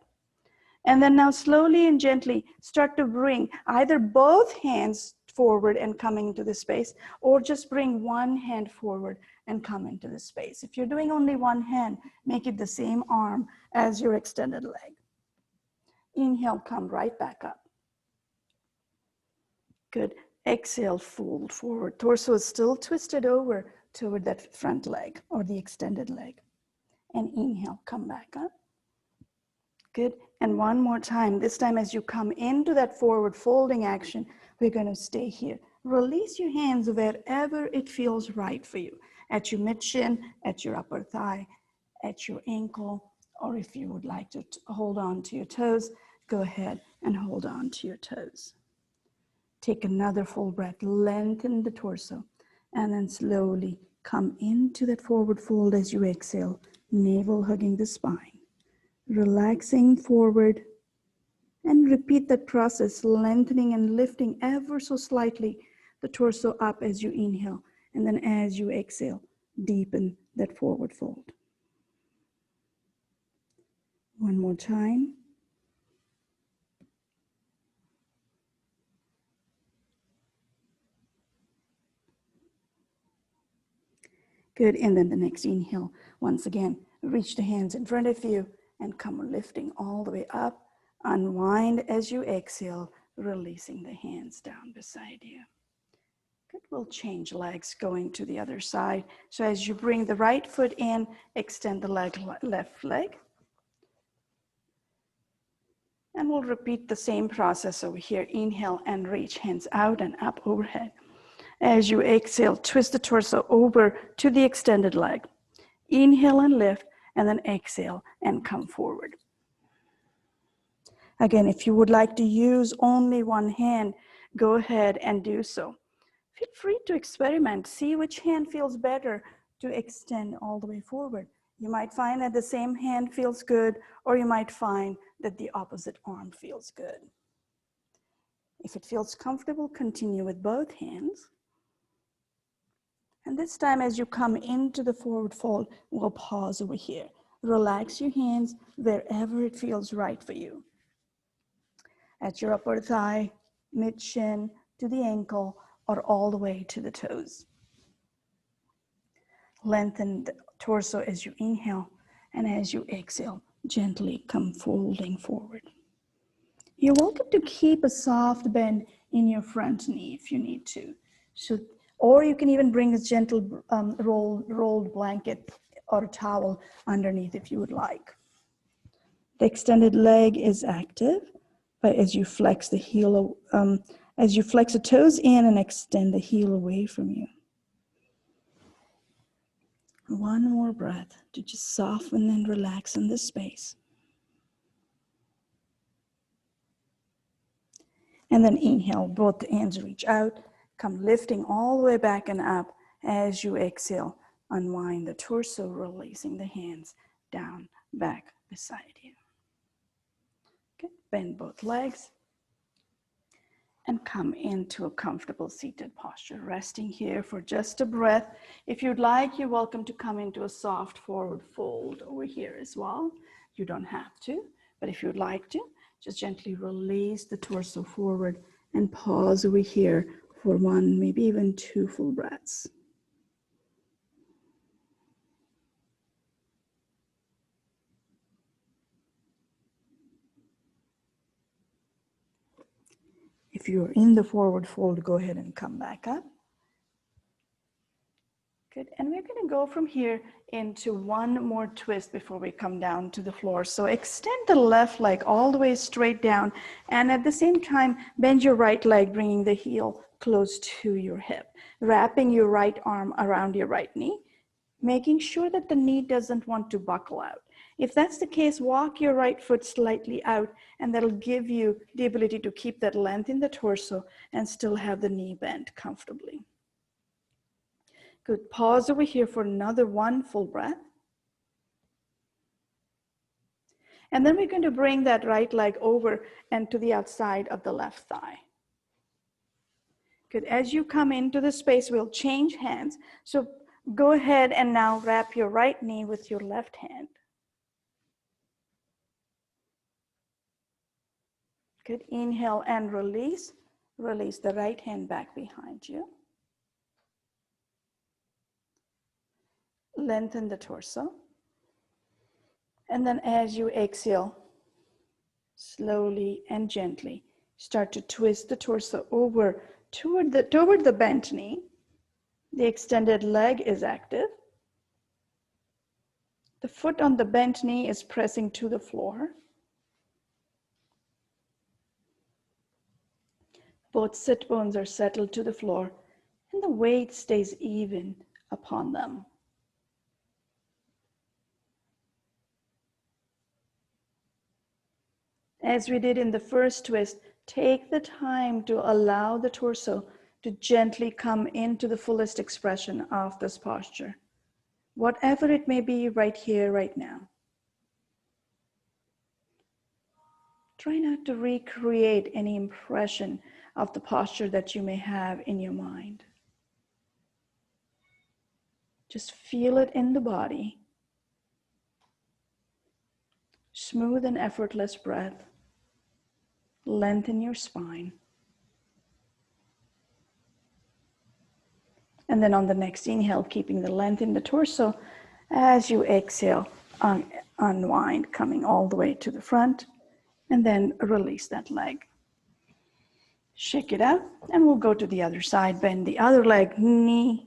And then now slowly and gently start to bring either both hands forward and coming into the space, or just bring one hand forward and come into the space. If you're doing only one hand, make it the same arm as your extended leg. Inhale, come right back up. Good. Exhale, fold forward. Torso is still twisted over toward that front leg or the extended leg. And inhale, come back up. Good. And one more time. This time as you come into that forward folding action, we're going to stay here. Release your hands wherever it feels right for you. At your mid-shin, at your upper thigh, at your ankle, or if you would like to hold on to your toes, go ahead and hold on to your toes. Take another full breath, lengthen the torso, and then slowly come into that forward fold as you exhale, navel hugging the spine. Relaxing forward, and repeat that process, lengthening and lifting ever so slightly the torso up as you inhale, and then as you exhale, deepen that forward fold. One more time. Good, and then the next inhale, once again, reach the hands in front of you and come lifting all the way up. Unwind as you exhale, releasing the hands down beside you. Good. We'll change legs going to the other side. So as you bring the right foot in, extend the left leg. And we'll repeat the same process over here. Inhale and reach hands out and up overhead. As you exhale, twist the torso over to the extended leg. Inhale and lift, and then exhale and come forward. Again, if you would like to use only one hand, go ahead and do so. Feel free to experiment. See which hand feels better to extend all the way forward. You might find that the same hand feels good, or you might find that the opposite arm feels good. If it feels comfortable, continue with both hands. And this time, as you come into the forward fold, we'll pause over here. Relax your hands wherever it feels right for you. At your upper thigh, mid-shin, to the ankle, or all the way to the toes. Lengthen the torso as you inhale, and as you exhale, gently come folding forward. You're welcome to keep a soft bend in your front knee if you need to. Or you can even bring a gentle rolled blanket or a towel underneath if you would like. The extended leg is active, but as you flex the heel, as you flex the toes in and extend the heel away from you. One more breath to just soften and relax in this space. And then inhale, both the hands reach out, come lifting all the way back and up. As you exhale, unwind the torso, releasing the hands down, back beside you. Okay, bend both legs and come into a comfortable seated posture, resting here for just a breath. If you'd like, you're welcome to come into a soft forward fold over here as well. You don't have to, but if you'd like to, just gently release the torso forward and pause over here for one, maybe even two full breaths. If you're in the forward fold, go ahead and come back up. Good, and we're going to go from here into one more twist before we come down to the floor. So extend the left leg all the way straight down, and at the same time, bend your right leg, bringing the heel close to your hip, wrapping your right arm around your right knee, making sure that the knee doesn't want to buckle out. If that's the case, walk your right foot slightly out, and that'll give you the ability to keep that length in the torso and still have the knee bent comfortably. Good. Pause over here for another one full breath. And then we're going to bring that right leg over and to the outside of the left thigh. Good. As you come into the space, we'll change hands. So go ahead and now wrap your right knee with your left hand. Good. Inhale and release. Release the right hand back behind you. Lengthen the torso. And then as you exhale, slowly and gently, start to twist the torso over toward the bent knee. The extended leg is active. The foot on the bent knee is pressing to the floor. Both sit bones are settled to the floor, and the weight stays even upon them. As we did in the first twist, take the time to allow the torso to gently come into the fullest expression of this posture, whatever it may be right here, right now. Try not to recreate any impression of the posture that you may have in your mind. Just feel it in the body. Smooth and effortless breath. Lengthen your spine. And then on the next inhale, keeping the length in the torso, as you exhale, unwind, coming all the way to the front, and then release that leg. Shake it out, and we'll go to the other side. Bend the other leg, knee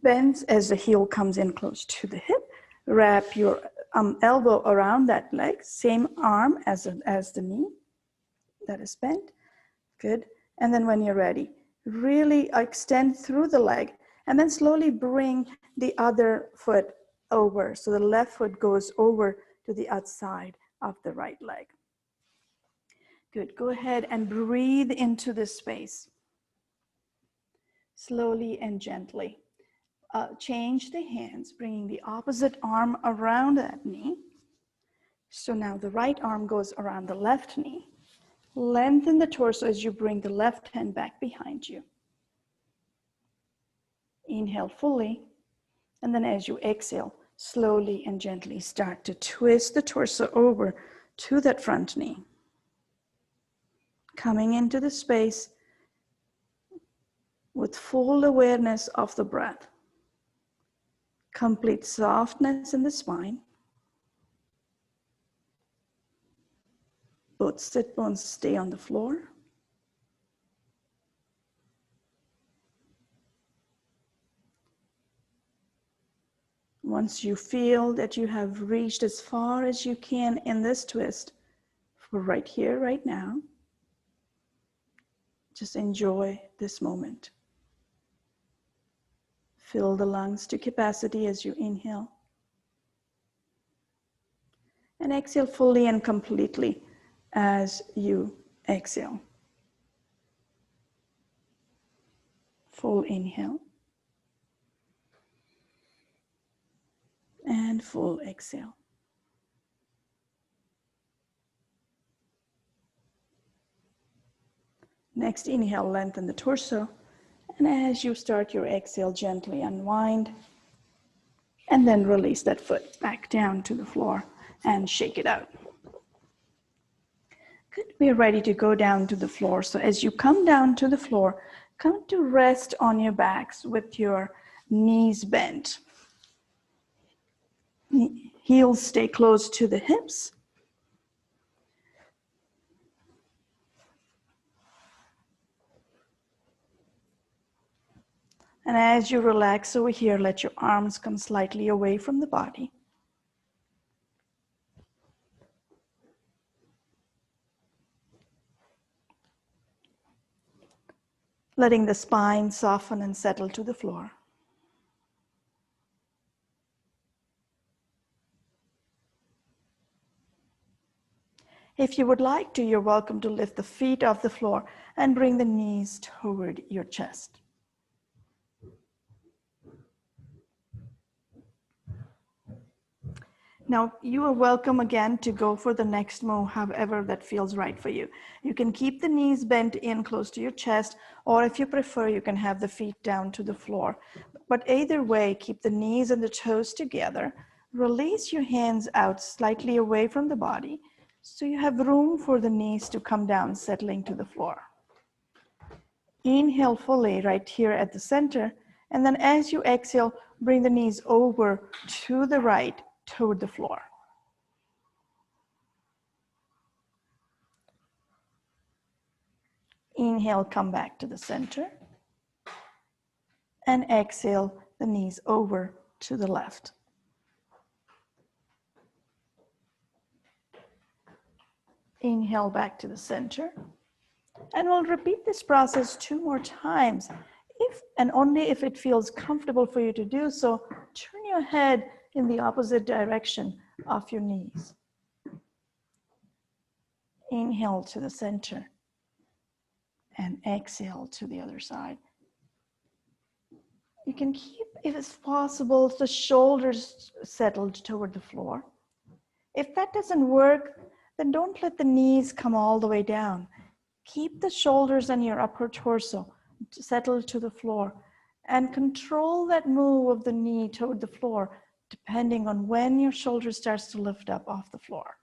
bends as the heel comes in close to the hip. Wrap your elbow around that leg, same arm as the knee that is bent. Good. And then when you're ready, really extend through the leg and then slowly bring the other foot over. So the left foot goes over to the outside of the right leg. Good. Go ahead and breathe into this space. Slowly and gently. Change the hands, bringing the opposite arm around that knee. So now the right arm goes around the left knee. Lengthen the torso as you bring the left hand back behind you. Inhale fully, and then as you exhale, slowly and gently start to twist the torso over to that front knee. Coming into the space with full awareness of the breath. Complete softness in the spine. Both sit bones stay on the floor. Once you feel that you have reached as far as you can in this twist, for right here, right now, just enjoy this moment. Fill the lungs to capacity as you inhale. And exhale fully and completely as you exhale. Full inhale. And full exhale. Next inhale, lengthen the torso. And as you start your exhale, gently unwind. And then release that foot back down to the floor and shake it out. Good. We are ready to go down to the floor. So as you come down to the floor, come to rest on your backs with your knees bent. Heels stay close to the hips. And as you relax over here, let your arms come slightly away from the body. Letting the spine soften and settle to the floor. If you would like to, you're welcome to lift the feet off the floor and bring the knees toward your chest. Now, you are welcome again to go for the next move, however that feels right for you. You can keep the knees bent in close to your chest, or if you prefer, you can have the feet down to the floor. But either way, keep the knees and the toes together. Release your hands out slightly away from the body, so you have room for the knees to come down, settling to the floor. Inhale fully right here at the center, and then as you exhale, bring the knees over to the right, toward the floor. Inhale, come back to the center. And exhale, the knees over to the left. Inhale back to the center. And we'll repeat this process 2 more times. If and only if it feels comfortable for you to do so, turn your head in the opposite direction of your knees. Inhale to the center and exhale to the other side. You can keep, if it's possible, the shoulders settled toward the floor. If that doesn't work, then don't let the knees come all the way down. Keep the shoulders and your upper torso settled to the floor and control that move of the knee toward the floor depending on when your shoulder starts to lift up off the floor.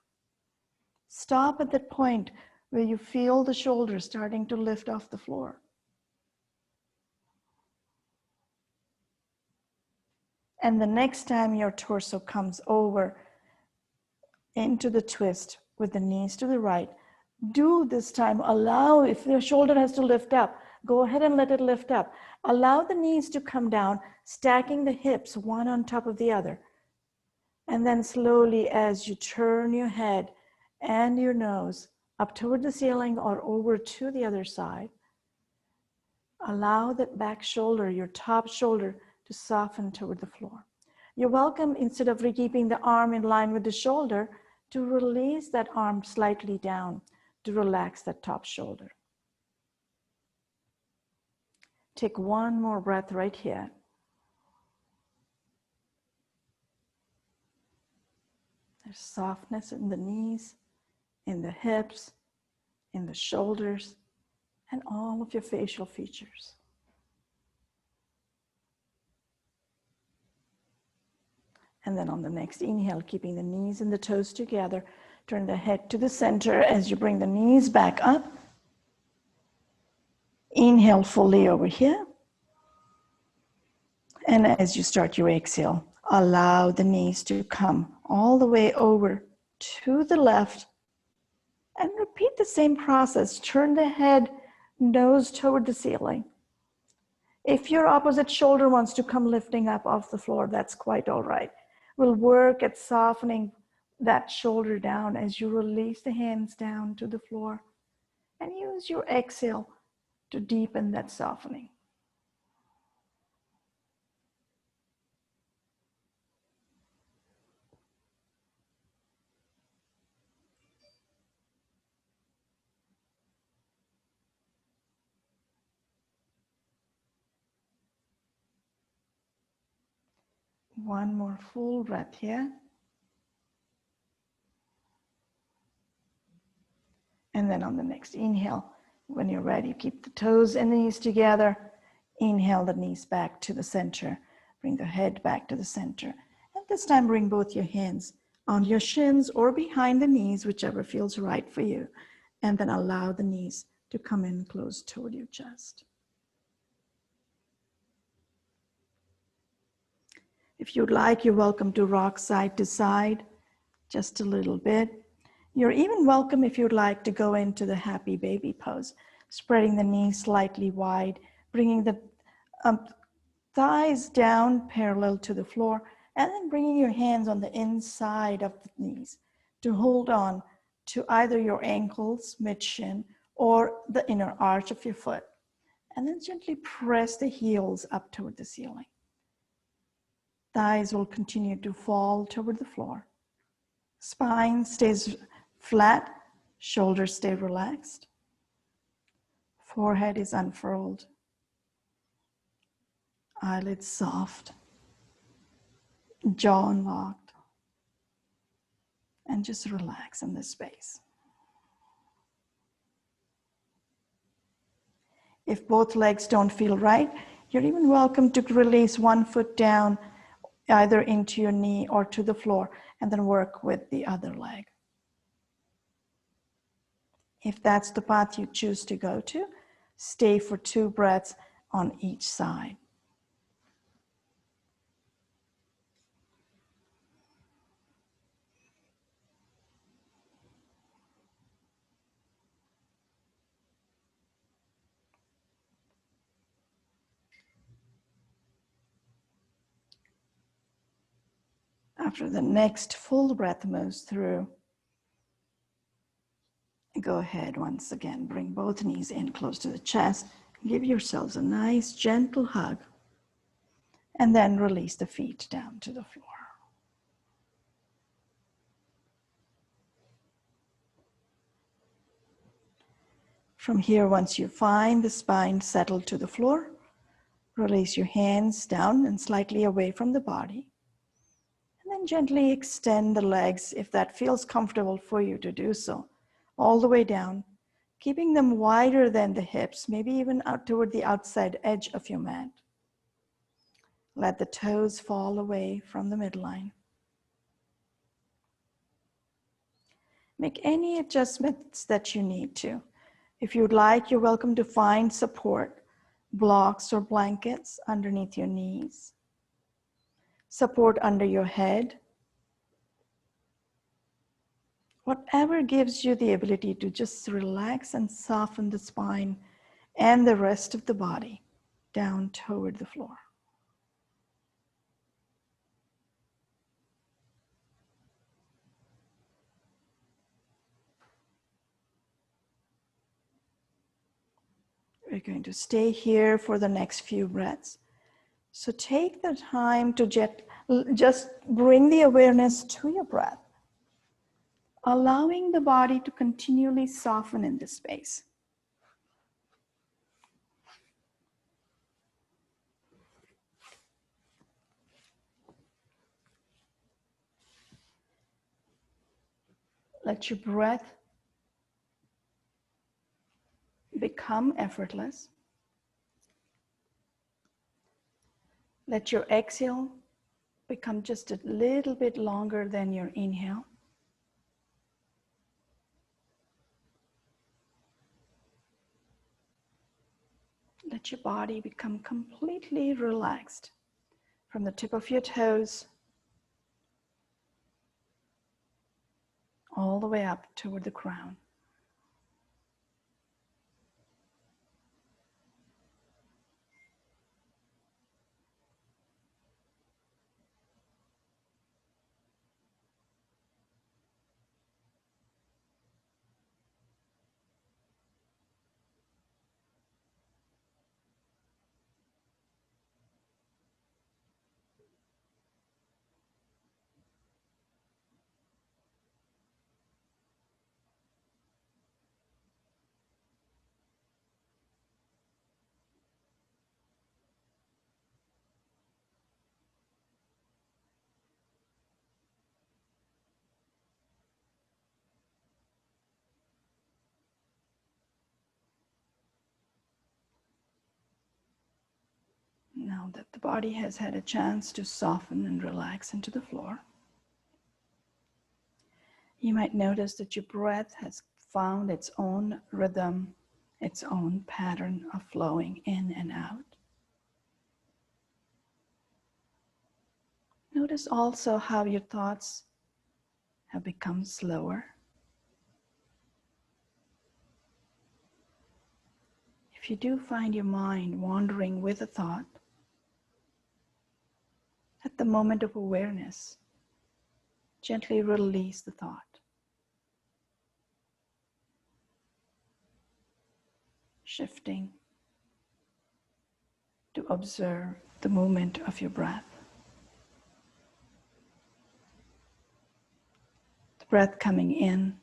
Stop at that point where you feel the shoulders starting to lift off the floor. And the next time your torso comes over into the twist with the knees to the right, Do this time, allow, if your shoulder has to lift up, go ahead and let it lift up. Allow the knees to come down, stacking the hips one on top of the other. And then slowly, as you turn your head and your nose up toward the ceiling or over to the other side, allow that back shoulder, your top shoulder, to soften toward the floor. You're welcome, instead of keeping the arm in line with the shoulder, to release that arm slightly down to relax that top shoulder. Take one more breath right here. There's softness in the knees, in the hips, in the shoulders, and all of your facial features. And then on the next inhale, keeping the knees and the toes together, turn the head to the center as you bring the knees back up. Inhale fully over here. And as you start your exhale, allow the knees to come all the way over to the left. And repeat the same process. Turn the head, nose toward the ceiling. If your opposite shoulder wants to come lifting up off the floor, that's quite all right. We'll work at softening that shoulder down as you release the hands down to the floor, and use your exhale to deepen that softening. One more full breath here. And then on the next inhale, when you're ready, keep the toes and knees together. Inhale the knees back to the center. Bring the head back to the center. And this time bring both your hands on your shins or behind the knees, whichever feels right for you. And then allow the knees to come in close toward your chest. If you'd like, you're welcome to rock side to side, just a little bit. You're even welcome, if you'd like, to go into the happy baby pose, spreading the knees slightly wide, bringing the thighs down parallel to the floor, and then bringing your hands on the inside of the knees to hold on to either your ankles, mid-shin, or the inner arch of your foot. And then gently press the heels up toward the ceiling. Thighs will continue to fall toward the floor. Spine stays flat, shoulders stay relaxed. Forehead is unfurled. Eyelids soft. Jaw unlocked. And just relax in this space. If both legs don't feel right, you're even welcome to release one foot down, either into your knee or to the floor, and then work with the other leg. If that's the path you choose to go to, stay for 2 breaths on each side. After the next full breath moves through, go ahead once again, bring both knees in close to the chest, give yourselves a nice gentle hug, and then release the feet down to the floor. From here, once you find the spine settled to the floor, release your hands down and slightly away from the body. And then gently extend the legs if that feels comfortable for you to do so, all the way down, keeping them wider than the hips, maybe even out toward the outside edge of your mat. Let the toes fall away from the midline. Make any adjustments that you need to. If you'd like, you're welcome to find support, blocks or blankets underneath your knees, support under your head, Whatever gives you the ability to just relax and soften the spine and the rest of the body down toward the floor. We're going to stay here for the next few breaths. So take the time to just bring the awareness to your breath, allowing the body to continually soften in this space. Let your breath become effortless. Let your exhale become just a little bit longer than your inhale. Let your body become completely relaxed from the tip of your toes all the way up toward the crown. Now that the body has had a chance to soften and relax into the floor, you might notice that your breath has found its own rhythm, its own pattern of flowing in and out. Notice also how your thoughts have become slower. If you do find your mind wandering with a thought, at the moment of awareness, gently release the thought, shifting to observe the movement of your breath. The breath coming in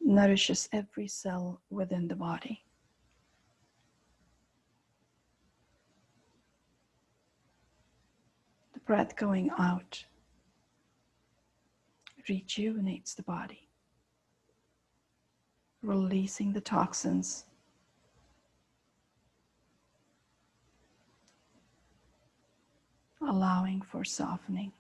nourishes every cell within the body. The breath going out rejuvenates the body, releasing the toxins, allowing for softening.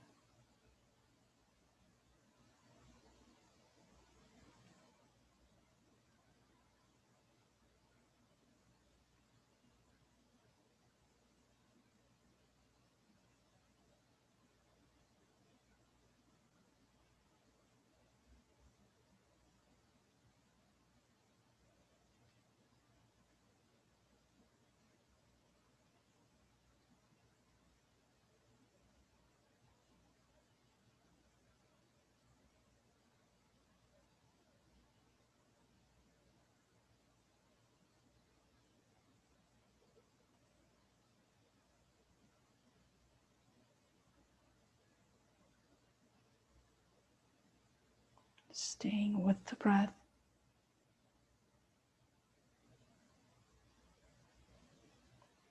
Staying with the breath.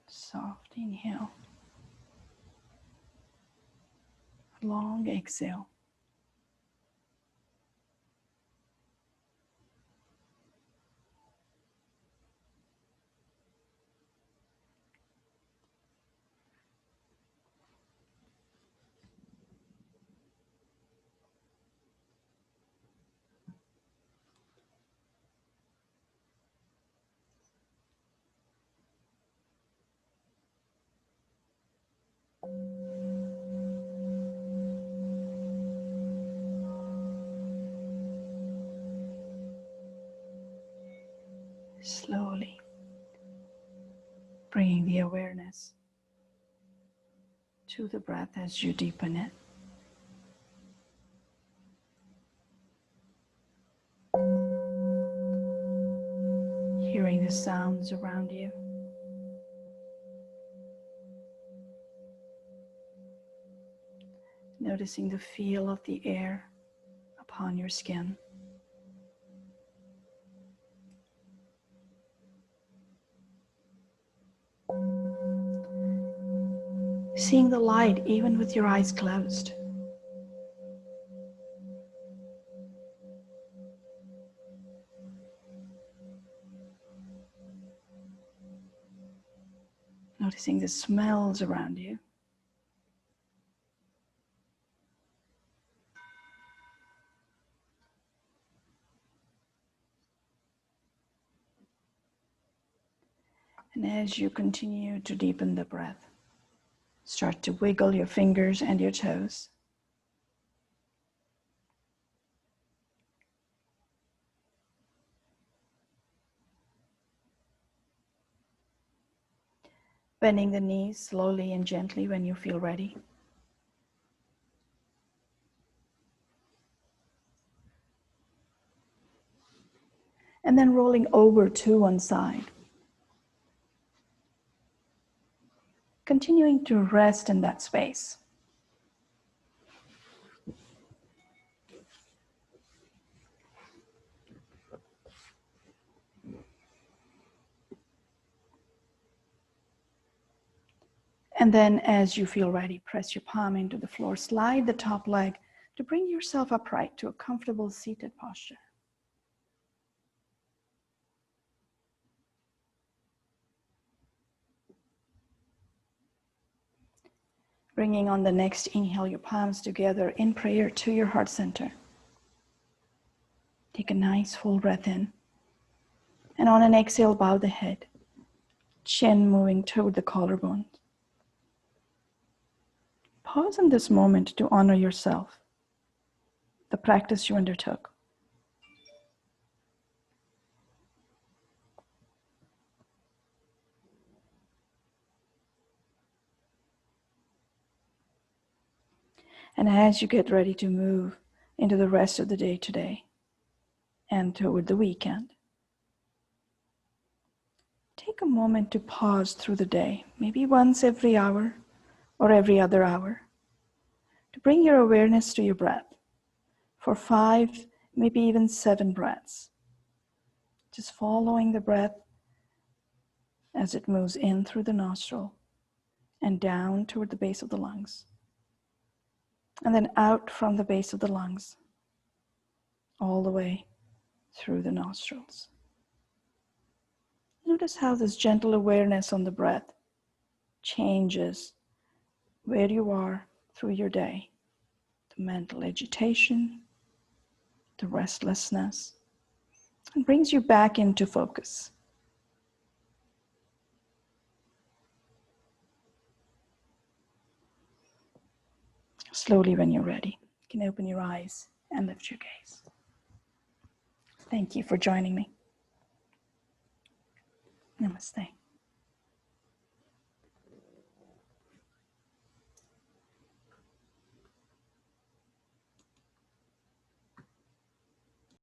Soft inhale. Long exhale. Bringing the awareness to the breath as you deepen it. Hearing the sounds around you. Noticing the feel of the air upon your skin. Seeing the light even with your eyes closed. Noticing the smells around you. And as you continue to deepen the breath, start to wiggle your fingers and your toes. Bending the knees slowly and gently when you feel ready. And then rolling over to one side. Continuing to rest in that space. And then as you feel ready, press your palm into the floor, slide the top leg to bring yourself upright to a comfortable seated posture. Bringing on the next inhale, your palms together in prayer to your heart center. Take a nice full breath in. And on an exhale, bow the head, chin moving toward the collarbone. Pause in this moment to honor yourself, the practice you undertook. And as you get ready to move into the rest of the day today and toward the weekend, take a moment to pause through the day, maybe once every hour or every other hour, to bring your awareness to your breath for 5, maybe even 7 breaths. Just following the breath as it moves in through the nostril and down toward the base of the lungs. And then out from the base of the lungs, all the way through the nostrils. Notice how this gentle awareness on the breath changes where you are through your day. The mental agitation, the restlessness, and brings you back into focus. Slowly, when you're ready, you can open your eyes and lift your gaze. Thank you for joining me. Namaste.